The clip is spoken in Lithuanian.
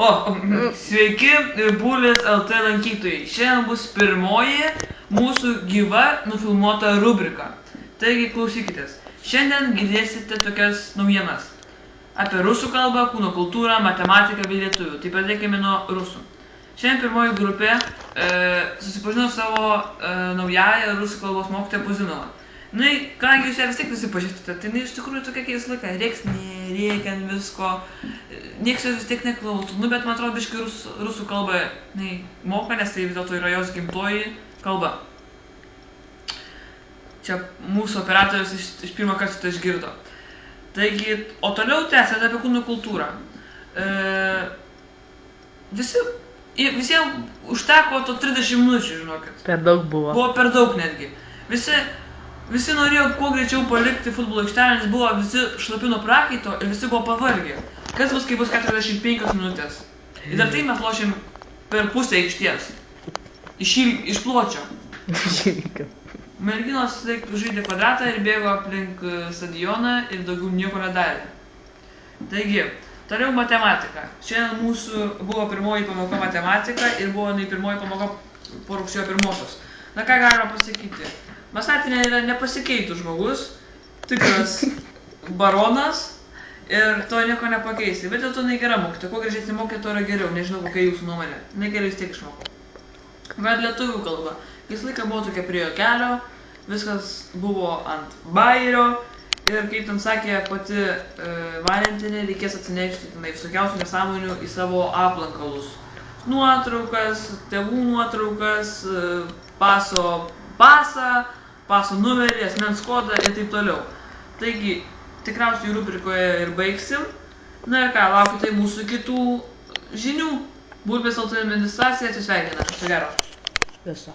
Sveiki, Bulės LT lankytojai. Šiandien bus pirmoji mūsų gyva nufilmuota rubrika. Taigi klausykitės. Šiandien girdėsite tokias naujienas apie rusų kalbą, kūno kultūrą, matematiką bei lietuvių. Tai pradėkime nuo rusų. Šiandien pirmoji grupė susipažino savo naująją rusų kalbos mokytoją Puzinovą. Na, kadangi jūs ją vis tiek visi pažįstate, tai iš tikrųjų tokia keista laika, rėksnė, rėkia ant visko, nieks jos vis tiek neklauso. Nu, bet man atrodo, biškai rusų kalbą moka, nes tai vis dėlto yra jos gimtoji kalba. Čia mūsų operatorius iš pirmo karto tai išgirdo. Taigi, o toliau tęsiant apie kūno kultūrą. Visiems užteko to 30 minučių, žinokit. Per daug buvo. Buvo per daug netgi. Visi norėjo kuo greičiau palikti futbolo aikštelę, nes buvo visi šlapino prakaito ir visi buvo pavargę. Kas bus, kai bus 45 minutės? Ir dar tai mes lošėm per pusę aikšties. Iš pločio. Merginos žaidė kvadratą ir bėgo aplink stadioną ir daugiau nieko nedarė. Taigi, toliau matematika. Šiandien mūsų buvo pirmoji pamoka matematika ir buvo pirmoji pamoka po rugsėjo 1. Na ką galima pasakyti? Masatinė yra nepasikeitų žmogus, tikras baronas ir to nieko nepakeisi. Bet dėl to gera mokytoja. Kuo gražesnė mokytoja, to yra geriau. Nežinau, kokia jūsų nuomonė. Geriau vis tiek išmokau. Bet lietuvių kalba. Jis laiką buvo tokia prie kelio, viskas buvo ant bairio ir kaip ten sakė pati Valentinė, reikės atsinešti visokiausių nesąmonių į savo aplankalus. Nuotraukas, tėvų nuotraukas, paso numerį, asmens kodą ir taip toliau. Taigi, tikriausiai rubrikoje ir baigsim. Na ir ką, laukite mūsų kitų žinių. Bulbės LT administracija atsisveikina. Viso gero. Viso.